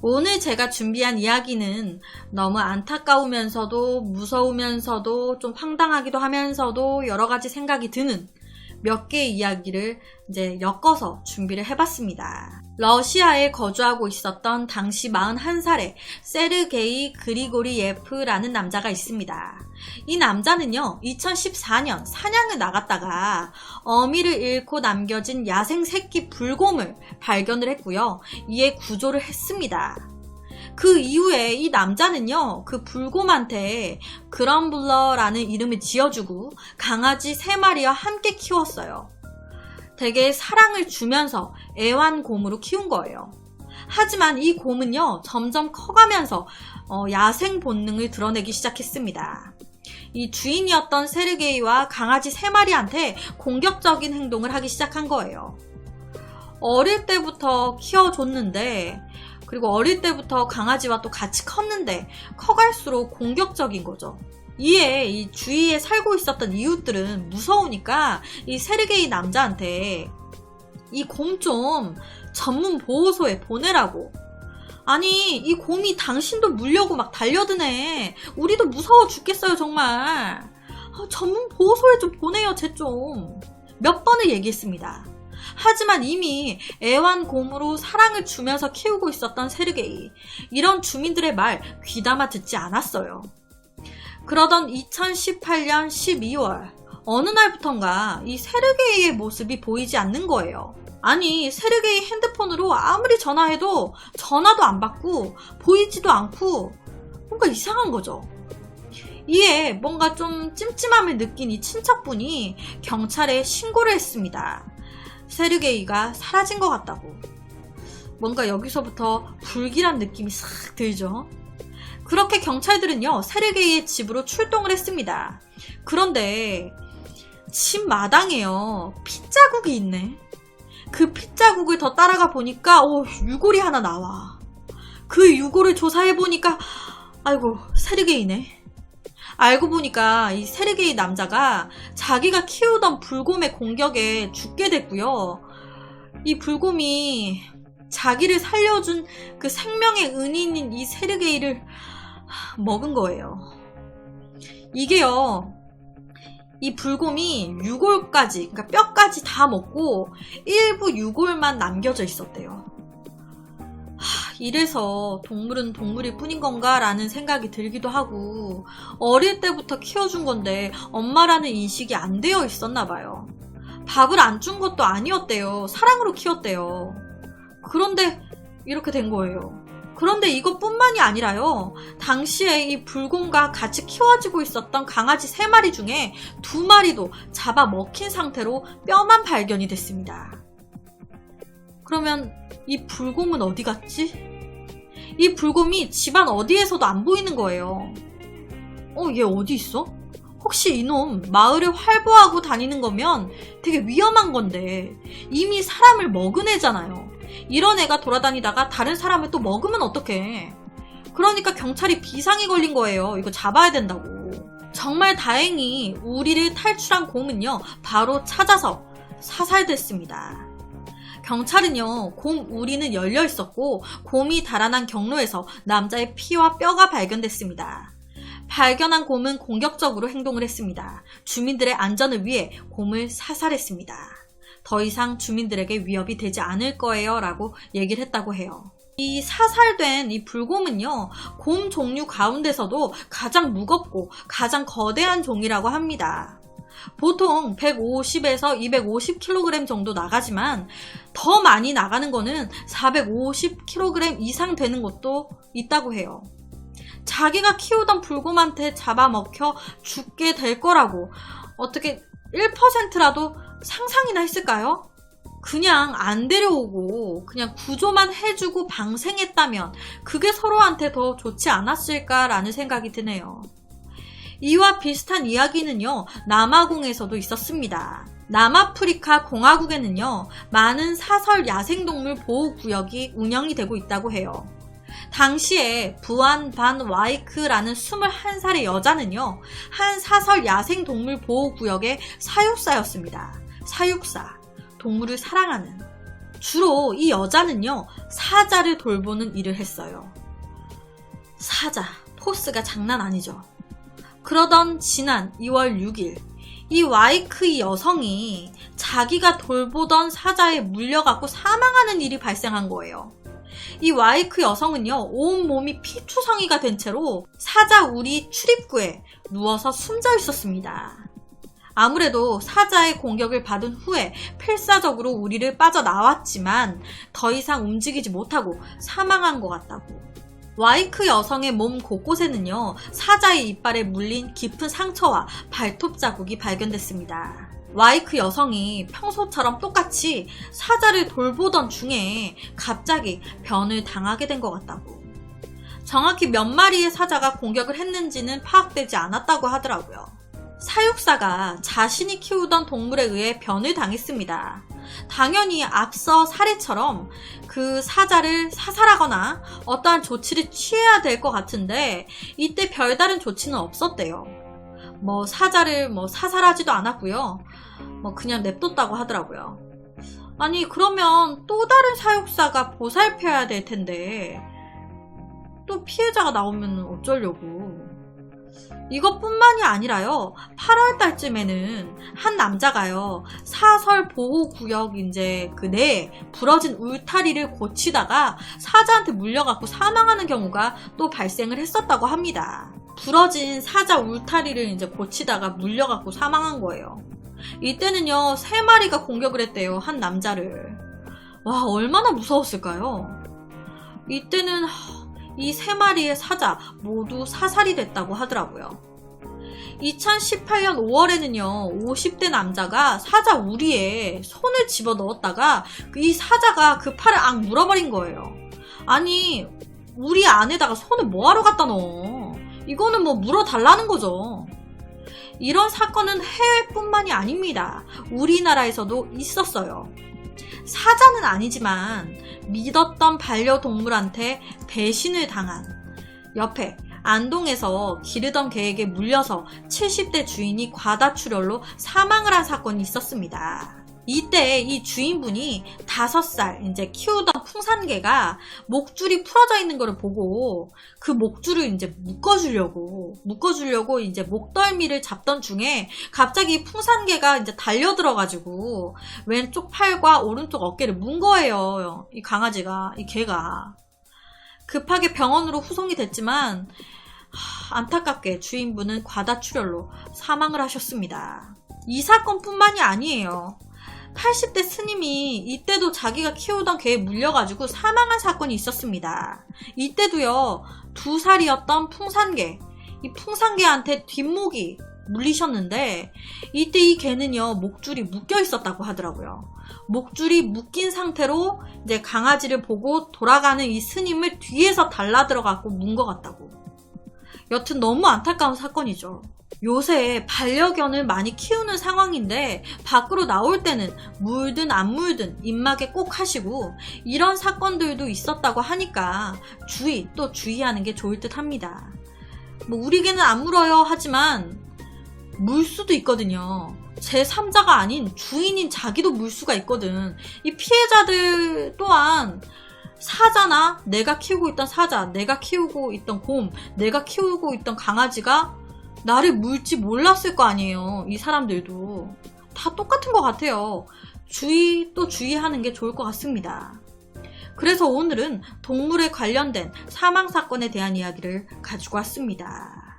오늘 제가 준비한 이야기는 너무 안타까우면서도 무서우면서도 좀 황당하기도 하면서도 여러 가지 생각이 드는 몇 개의 이야기를 이제 엮어서 준비를 해봤습니다. 러시아에 거주하고 있었던 당시 41살의 세르게이 그리고리예프라는 남자가 있습니다. 이 남자는요, 2014년 사냥을 나갔다가 어미를 잃고 남겨진 야생 새끼 불곰을 발견을 했고요. 이에 구조를 했습니다. 그 이후에 이 남자는요, 그 불곰한테 그럼블러라는 이름을 지어주고 강아지 3마리와 함께 키웠어요. 되게 사랑을 주면서 애완곰으로 키운 거예요. 하지만 이 곰은요, 점점 커가면서 야생 본능을 드러내기 시작했습니다. 이 주인이었던 세르게이와 강아지 3마리한테 공격적인 행동을 하기 시작한 거예요. 어릴 때부터 키워줬는데, 그리고 어릴 때부터 강아지와 또 같이 컸는데 커갈수록 공격적인 거죠. 이에 이 주위에 살고 있었던 이웃들은 무서우니까 이 세르게이 남자한테 이 곰 좀 전문 보호소에 보내라고. 아니, 이 곰이 당신도 물려고 막 달려드네. 우리도 무서워 죽겠어요, 정말. 전문 보호소에 좀 보내요, 쟤 좀. 몇 번을 얘기했습니다. 하지만 이미 애완곰으로 사랑을 주면서 키우고 있었던 세르게이, 이런 주민들의 말 귀담아 듣지 않았어요. 그러던 2018년 12월 어느 날부턴가 이 세르게이의 모습이 보이지 않는 거예요. 아니, 세르게이 핸드폰으로 아무리 전화해도 전화도 안 받고 보이지도 않고 뭔가 이상한 거죠. 이에 뭔가 좀 찜찜함을 느낀 이 친척분이 경찰에 신고를 했습니다. 세르게이가 사라진 것 같다고. 뭔가 여기서부터 불길한 느낌이 싹 들죠. 그렇게 경찰들은요, 세르게이의 집으로 출동을 했습니다. 그런데 집 마당에요, 핏자국이 있네. 그 핏자국을 더 따라가 보니까 유골이 하나 나와. 그 유골을 조사해보니까 아이고, 세르게이네. 알고 보니까 이 세르게이 남자가 자기가 키우던 불곰의 공격에 죽게 됐고요. 이 불곰이 자기를 살려준 그 생명의 은인인 이 세르게이를 먹은 거예요. 이게요, 이 불곰이 유골까지, 그러니까 뼈까지 다 먹고 일부 유골만 남겨져 있었대요. 이래서 동물은 동물일 뿐인 건가 라는 생각이 들기도 하고, 어릴 때부터 키워준 건데 엄마라는 인식이 안 되어 있었나 봐요. 밥을 안 준 것도 아니었대요. 사랑으로 키웠대요. 그런데 이렇게 된 거예요. 그런데 이것뿐만이 아니라요, 당시에 이 불곰과 같이 키워지고 있었던 강아지 3마리 중에 2마리도 잡아먹힌 상태로 뼈만 발견이 됐습니다. 그러면 이 불곰은 어디 갔지? 이 불곰이 집안 어디에서도 안 보이는 거예요. 얘 어디 있어? 혹시 이놈 마을을 활보하고 다니는 거면 되게 위험한 건데 이미 사람을 먹은 애잖아요. 이런 애가 돌아다니다가 다른 사람을 또 먹으면 어떡해. 그러니까 경찰이 비상이 걸린 거예요. 이거 잡아야 된다고. 정말 다행히 우리를 탈출한 곰은요, 바로 찾아서 사살됐습니다. 경찰은요, 곰 우리는 열려 있었고 곰이 달아난 경로에서 남자의 피와 뼈가 발견됐습니다. 발견한 곰은 공격적으로 행동을 했습니다. 주민들의 안전을 위해 곰을 사살했습니다. 더 이상 주민들에게 위협이 되지 않을 거예요 라고 얘기를 했다고 해요. 이 사살된 이 불곰은요, 곰 종류 가운데서도 가장 무겁고 가장 거대한 종이라고 합니다. 보통 150에서 250kg 정도 나가지만 더 많이 나가는 거는 450kg 이상 되는 것도 있다고 해요. 자기가 키우던 불곰한테 잡아먹혀 죽게 될 거라고 어떻게 1%라도 상상이나 했을까요? 그냥 안 데려오고 그냥 구조만 해주고 방생했다면 그게 서로한테 더 좋지 않았을까라는 생각이 드네요. 이와 비슷한 이야기는요, 남아공에서도 있었습니다. 남아프리카 공화국에는요, 많은 사설 야생동물 보호구역이 운영이 되고 있다고 해요. 당시에 부안 반 와이크라는 21살의 여자는요, 한 사설 야생동물 보호구역의 사육사였습니다. 사육사, 동물을 사랑하는. 주로 이 여자는요, 사자를 돌보는 일을 했어요. 사자, 포스가 장난 아니죠. 그러던 지난 2월 6일, 이 와이크 여성이 자기가 돌보던 사자에 물려갖고 사망하는 일이 발생한 거예요. 이 와이크 여성은요, 온몸이 피투성이가 된 채로 사자 우리 출입구에 누워서 숨져 있었습니다. 아무래도 사자의 공격을 받은 후에 필사적으로 우리를 빠져나왔지만 더 이상 움직이지 못하고 사망한 것 같다고. 와이크 여성의 몸 곳곳에는요, 사자의 이빨에 물린 깊은 상처와 발톱 자국이 발견됐습니다. 와이크 여성이 평소처럼 똑같이 사자를 돌보던 중에 갑자기 변을 당하게 된 것 같다고. 정확히 몇 마리의 사자가 공격을 했는지는 파악되지 않았다고 하더라고요. 사육사가 자신이 키우던 동물에 의해 변을 당했습니다. 당연히 앞서 사례처럼 그 사자를 사살하거나 어떠한 조치를 취해야 될 것 같은데 이때 별다른 조치는 없었대요. 사자를 사살하지도 않았고요. 그냥 냅뒀다고 하더라고요. 아니, 그러면 또 다른 사육사가 보살펴야 될 텐데 또 피해자가 나오면 어쩌려고. 이것뿐만이 아니라요, 8월 달쯤에는 한 남자가요, 사설 보호구역 그 내에 부러진 울타리를 고치다가 사자한테 물려갖고 사망하는 경우가 또 발생을 했었다고 합니다. 부러진 사자 울타리를 고치다가 물려갖고 사망한 거예요. 이때는요, 3마리가 공격을 했대요, 한 남자를. 와, 얼마나 무서웠을까요? 이때는 이 3마리의 사자 모두 사살이 됐다고 하더라고요. 2018년 5월에는요, 50대 남자가 사자 우리에 손을 집어넣었다가 이 사자가 그 팔을 악 물어버린 거예요. 아니, 우리 안에다가 손을 뭐하러 갖다 넣어? 이거는 물어달라는 거죠. 이런 사건은 해외뿐만이 아닙니다. 우리나라에서도 있었어요. 사자는 아니지만 믿었던 반려동물한테 배신을 당한, 옆에 안동에서 기르던 개에게 물려서 70대 주인이 과다출혈로 사망을 한 사건이 있었습니다. 이때 이 주인분이 5살 키우던 풍산개가 목줄이 풀어져 있는 거를 보고 그 목줄을 묶어주려고 목덜미를 잡던 중에 갑자기 풍산개가 달려들어가지고 왼쪽 팔과 오른쪽 어깨를 문 거예요. 이 강아지가, 이 개가. 급하게 병원으로 후송이 됐지만 안타깝게 주인분은 과다출혈로 사망을 하셨습니다. 이 사건뿐만이 아니에요. 80대 스님이 이때도 자기가 키우던 개에 물려가지고 사망한 사건이 있었습니다. 이때도요, 2살이었던 풍산개, 이 풍산개한테 뒷목이 물리셨는데 이때 이 개는요, 목줄이 묶여 있었다고 하더라고요. 목줄이 묶인 상태로 강아지를 보고 돌아가는 이 스님을 뒤에서 달라들어갖고 문 것 같다고. 여튼 너무 안타까운 사건이죠. 요새 반려견을 많이 키우는 상황인데 밖으로 나올 때는 물든 안 물든 입마개 꼭 하시고, 이런 사건들도 있었다고 하니까 주의하는 게 좋을 듯 합니다. 우리 개는 안 물어요 하지만 물 수도 있거든요. 제3자가 아닌 주인인 자기도 물 수가 있거든. 이 피해자들 또한 사자나 내가 키우고 있던 사자, 내가 키우고 있던 곰, 내가 키우고 있던 강아지가 나를 물지 몰랐을 거 아니에요. 이 사람들도 다 똑같은 것 같아요. 주의하는 게 좋을 것 같습니다. 그래서 오늘은 동물에 관련된 사망 사건에 대한 이야기를 가지고 왔습니다.